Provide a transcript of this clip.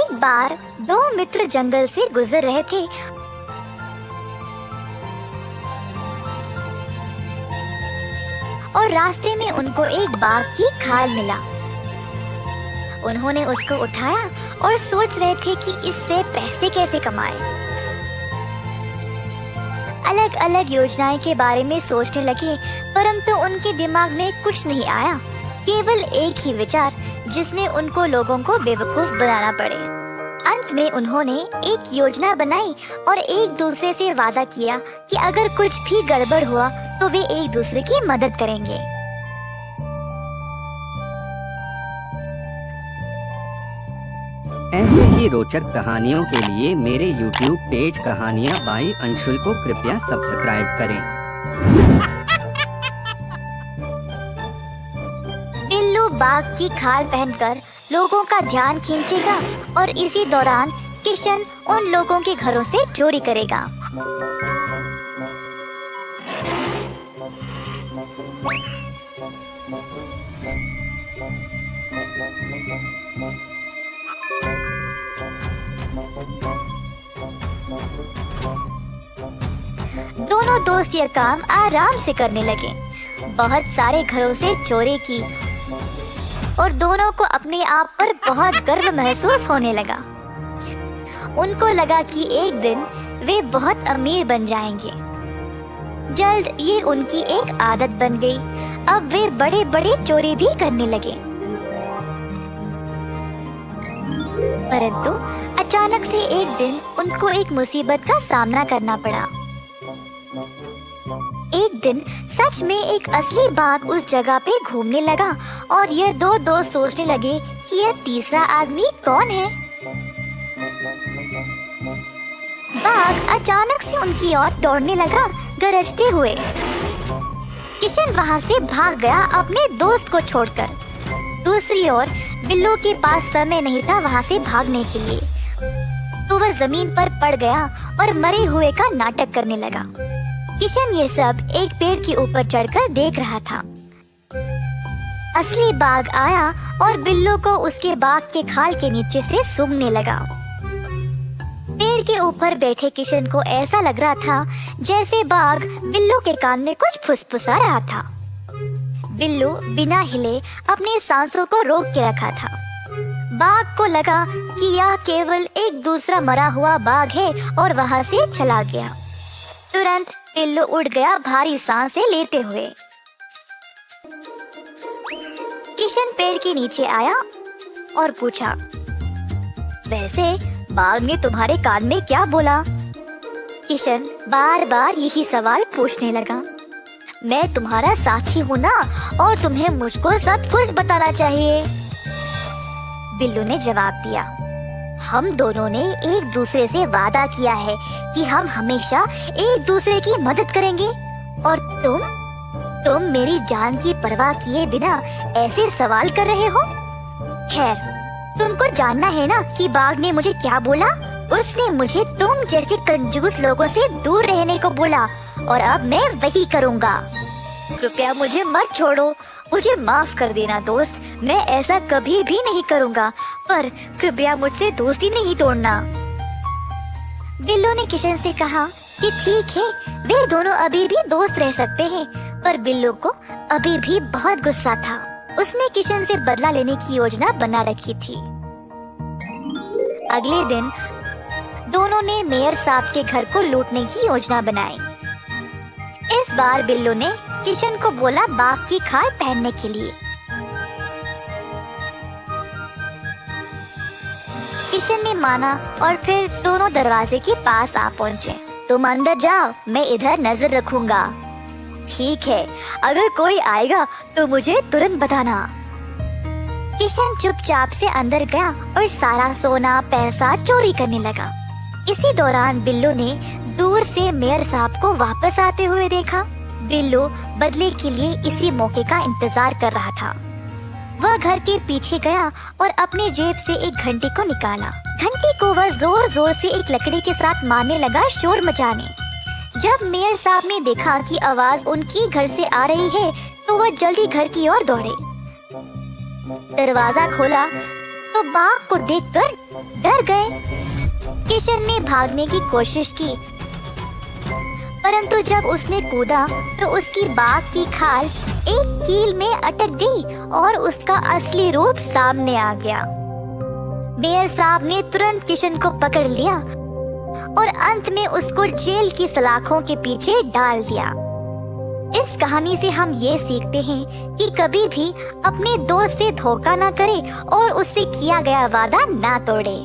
एक बार दो मित्र जंगल से गुजर रहे थे। और रास्ते में उनको एक बाघ की खाल मिला। उन्होंने उसको उठाया और सोच रहे थे कि इससे पैसे कैसे कमाएं। अलग अलग योजनाएं के बारे में सोचने लगे, परंतु उनके दिमाग में कुछ नहीं आया, केवल एक ही विचार जिसमें उनको लोगों को बेवकूफ बनाना पड़े। अंत में उन्होंने एक योजना बनाई और एक दूसरे से वादा किया कि अगर कुछ भी गड़बड़ हुआ तो वे एक दूसरे की मदद करेंगे। ऐसे ही रोचक कहानियों के लिए मेरे YouTube पेज कहानियाँ बाई अंशुल को कृपया सब्सक्राइब करें। बिल्लू बाघ की खाल पहनकर लोगों का ध्यान खींचेगा और इसी दौरान किशन उन लोगों के घरों से चोरी करेगा। दोनों दोस्त यह काम आराम से करने लगे। बहुत सारे घरों से चोरी की और दोनों को अपने आप पर बहुत गर्व महसूस होने लगा। उनको लगा कि एक दिन वे बहुत अमीर बन जाएंगे। जल्द ये उनकी एक आदत बन गई। अब वे बड़े बड़े चोरी भी करने लगे। परंतु अचानक से एक दिन उनको एक मुसीबत का सामना करना पड़ा। एक दिन सच में एक असली बाघ उस जगह पे घूमने लगा और ये दो दोस्त सोचने लगे कि यह तीसरा आदमी कौन है। बाघ अचानक से उनकी ओर दौड़ने लगा, गरजते हुए। किशन वहां से भाग गया अपने दोस्त को छोड़कर। दूसरी ओर बिल्लू के पास समय नहीं था वहां से भागने के लिए, तो वह जमीन पर पड़ गया और मरे हुए का नाटक करने लगा। किशन ये सब एक पेड़ के ऊपर चढ़कर देख रहा था। असली बाघ आया और बिल्लू को उसके बाघ के खाल के नीचे से सूंघने लगा। पेड़ के ऊपर बैठे किशन को ऐसा लग रहा था जैसे बाघ बिल्लू के कान में कुछ फुसफुसा रहा था। बिल्लू बिना हिले अपनी सांसों को रोक के रखा था। बाघ को लगा कि यह केवल एक दूसरा मरा हुआ बाघ है और वहां से चला गया। तुरंत बिल्लू उड़ गया भारी सांसें लेते हुए। किशन पेड़ के नीचे आया और पूछा, वैसे बाघ ने तुम्हारे कान में क्या बोला? किशन बार बार यही सवाल पूछने लगा। मैं तुम्हारा साथी हूँ ना, और तुम्हें मुझको सब कुछ बताना चाहिए। बिल्लू ने जवाब दिया, हम दोनों ने एक दूसरे से वादा किया है कि हम हमेशा एक दूसरे की मदद करेंगे, और तुम मेरी जान की परवाह किए बिना ऐसे सवाल कर रहे हो। खैर, तुमको जानना है ना कि बाघ ने मुझे क्या बोला? उसने मुझे तुम जैसे कंजूस लोगों से दूर रहने को बोला, और अब मैं वही करूँगा। कृपया मुझे मत छोड़ो, मुझे माफ कर देना दोस्त, मैं ऐसा कभी भी नहीं करूँगा, पर कृपया मुझसे दोस्ती नहीं तोड़ना। बिल्लू ने किशन से कहा कि ठीक है, वे दोनों अभी भी दोस्त रह सकते हैं, पर बिल्लू को अभी भी बहुत गुस्सा था। उसने किशन से बदला लेने की योजना बना रखी थी। अगले दिन दोनों ने मेयर साहब के घर को लूटने की योजना बनाई। इस बार बिल्लू ने किशन को बोला बाघ की खाल पहनने के लिए। किशन ने माना और फिर दोनों दरवाजे के पास आ पहुँचे। तुम अंदर जाओ, मैं इधर नजर रखूंगा। ठीक है, अगर कोई आएगा तो मुझे तुरंत बताना। किशन चुपचाप से अंदर गया और सारा सोना पैसा चोरी करने लगा। इसी दौरान बिल्लू ने दूर से मेयर साहब को वापस आते हुए देखा। बिल्लू बदले के लिए इसी मौके का इंतजार कर रहा था। वह घर के पीछे गया और अपने जेब से एक घंटी को निकाला। घंटी को वह जोर जोर से एक लकड़ी के साथ मारने लगा, शोर मचाने। जब मेयर साहब ने देखा कि आवाज उनकी घर से आ रही है, तो वह जल्दी घर की ओर दौड़े। दरवाजा खोला तो बाघ को देखकर डर गए। किशन ने भागने की कोशिश की, परंतु जब उसने कूदा तो उसकी बाघ की खाल एक कील में अटक गई और उसका असली रूप सामने आ गया। बेयर साहब ने तुरंत किशन को पकड़ लिया और अंत में उसको जेल की सलाखों के पीछे डाल दिया। इस कहानी से हम ये सीखते हैं कि कभी भी अपने दोस्त से धोखा ना करें और उससे किया गया वादा ना तोड़े।